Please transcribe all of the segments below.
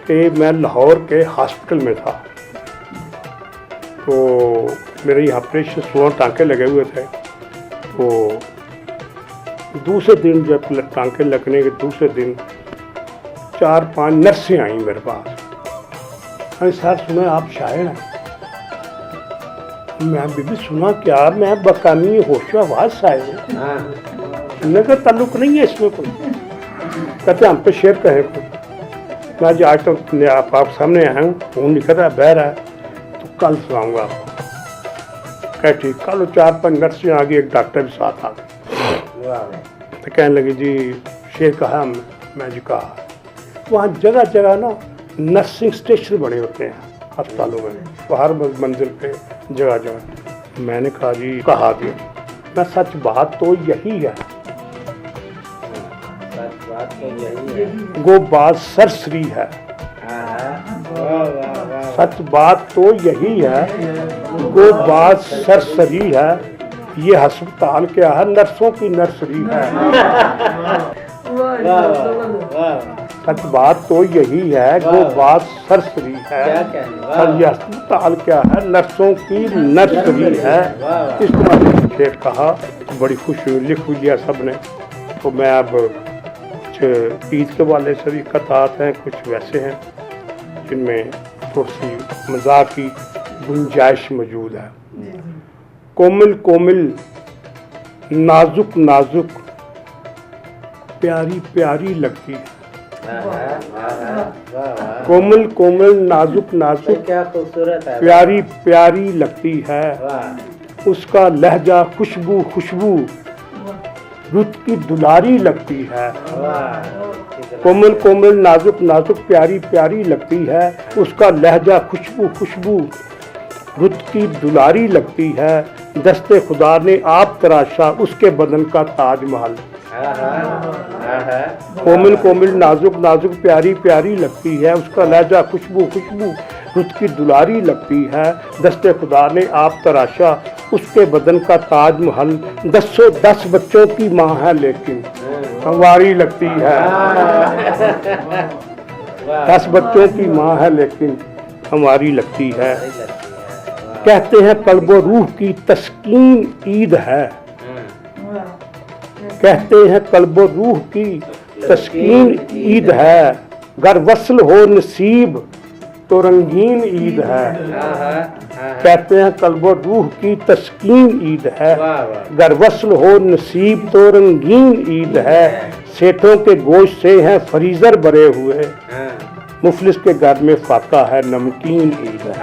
कि मैं लाहौर के हॉस्पिटल में था, तो मेरे यहाँ ऑपरेशन 16 टाँके लगे हुए थे। तो दूसरे दिन जब टाँके लगने के दूसरे दिन 4-5 नर्सें आई मेरे पास। अरे सर सुना आप शायर हैं। मैं बीबी सुना क्या, मैं बकानी होशो आवाज शायर हूँ। सुनने का ताल्लुक नहीं है इसमें कोई। कहते हम तो शेर कहे कोई। मैं आज तो आप सामने आया हूँ, फोन लिखा था बह रहा है, तो कल सुनाऊंगा आपको। क्या ठीक। कल 4-5 नर्सें आ गई, एक डॉक्टर भी साथ आ गए। तो कहने लगे जी शेर कहा। मैं जी कहा। वहाँ जगह जगह ना नर्सिंग स्टेशन बने होते हैं अस्पतालों में, तो हर मंजिल पे जगह जगह। मैंने कहा जी कहा दिया, मैं सच बात तो यही है, वो बात सरसरी है। सच बात तो यही है, वो बात सरसरी है। ये अस्पताल क्या है, नर्सों की नर्सरी है। सच बात तो यही है, वो बात सरसरी है। ये अस्पताल क्या है, नर्सों की नर्सरी है। इस तरह से शेर कहा, बड़ी खुशी हुई, लिख लिया सबने। तो मैं अब कुछ ईद के वाले से भी कतात हैं, कुछ वैसे हैं जिनमें थोड़ी सी मजाक की गुंजाइश मौजूद है। कोमल कोमल नाजुक नाजुक प्यारी प्यारी लगती है। कोमल कोमल नाजुक नाजुक क्या खूबसूरत है, प्यारी प्यारी लगती है। उसका लहजा खुशबू खुशबू रुत की दुलारी लगती है। कोमल कोमल नाजुक नाजुक प्यारी प्यारी लगती है। उसका लहजा खुशबू खुशबू रुत की दुलारी लगती है। दस्ते खुदा ने आप तराशा उसके बदन का ताजमहल। कोमल कोमल नाजुक नाजुक प्यारी प्यारी लगती है। उसका लहजा खुशबू खुशबू रुत की दुलारी लगती है। दस्ते खुदा ने आप तराशा उसके बदन का ताजमहल। 10 बच्चों की माँ है लेकिन हमारी लगती है। 10 बच्चों की माँ है लेकिन हमारी लगती है। कहते हैं कल्बो रूह की तस्कीन ईद है। कहते हैं कल्बो रूह की तस्कीन ईद है। गर वसल हो नसीब तो रंगीन ईद है। कहते हैं कल्बो रूह की तस्कीन ईद है। गर वसल हो नसीब तो रंगीन ईद है। सेठों के गोश्त से हैं फ्रीजर भरे हुए, मुफलिस के घर में फाका है नमकीन ईद है।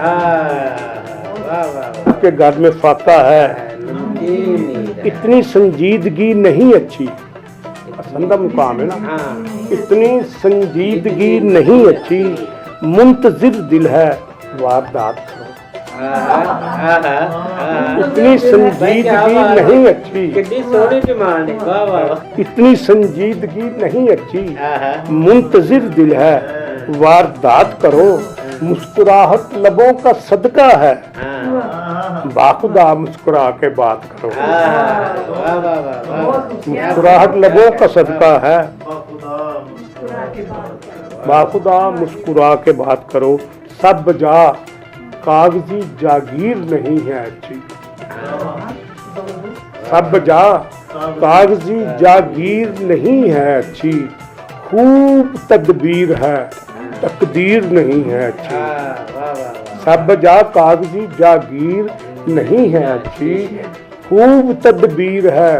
उसके घर में फाका है। इतनी संजीदगी नहीं अच्छी, पसंदा मुकाम है ना। इतनी संजीदगी नहीं अच्छी, मुंतजिर दिल है वारदात करो। इतनी संजीदगी नहीं अच्छी, इतनी संजीदगी नहीं अच्छी, मुंतजिर दिल है वारदात करो। मुस्कुराहट लबों का सदका है, बाखुदा मुस्कुरा के बात करो। मुस्कुराहट लबों का सदका है, बाखुदा मुस्कुरा के बात करो। सब बजा कागजी जागीर नहीं है अच्छी। सब बजा कागजी जागीर नहीं है अच्छी। खूब तदबीर है तकदीर नहीं है अच्छी। सब बजा कागजी जागीर नहीं है अच्छी। खूब तदबीर है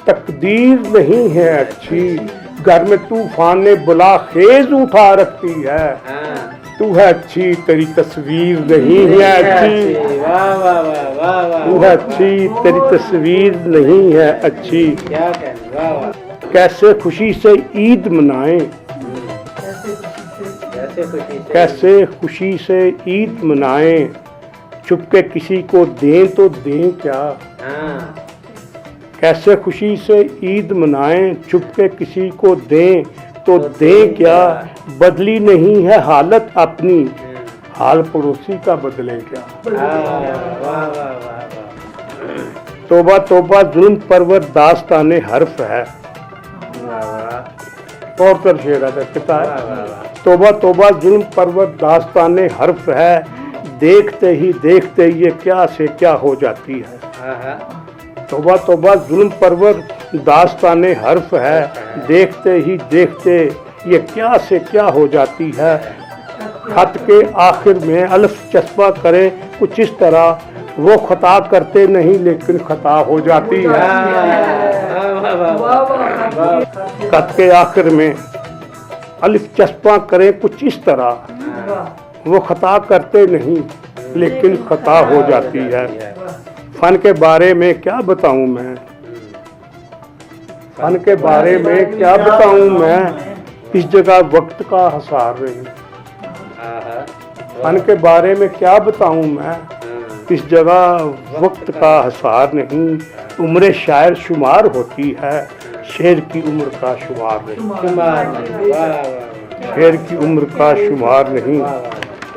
तकदीर नहीं है अच्छी। घर में तूफान ने बुला खेज उठा रखती है। तू है अच्छी तेरी तस्वीर नहीं है अच्छी। तू है अच्छी तेरी तस्वीर नहीं है अच्छी। कैसे खुशी से ईद मनाएं, कैसे खुशी से ईद मनाएं। चुपके किसी को दें तो दें क्या। कैसे खुशी से ईद मनाएं, चुपके किसी को दें तो दें क्या। बदली नहीं है हालत अपनी, हाल पड़ोसी का बदलें क्या। तोबा तोबा जुल्म परवर दास्ताने हर्फ है। और कर शेर है कितना है। तौबा तौबा जुल्म परवत दास्ताने हर्फ है, देखते ही देखते ये क्या से क्या हो जाती है। तौबा तौबा जुल्म परवत दास्ताने हर्फ है, देखते ही देखते ये क्या से क्या हो जाती है। खत के आखिर में अल्फ चस्पा करे कुछ इस तरह, वो खता करते नहीं लेकिन खता हो जाती है। खत के आखिर में अल्फ चस्पा करे कुछ इस तरह, वो खता करते नहीं लेकिन खता हो जाती है। फन के बारे में क्या बताऊं मैं, फन के बारे में क्या बताऊं मैं, इस जगह वक्त का हसार नहीं। फन के बारे में क्या बताऊं मैं, इस जगह वक्त का हसार नहीं। उम्र शायर शुमार होती है, शेर की उम्र का शुमार नहीं। शेर की उम्र का शुमार नहीं।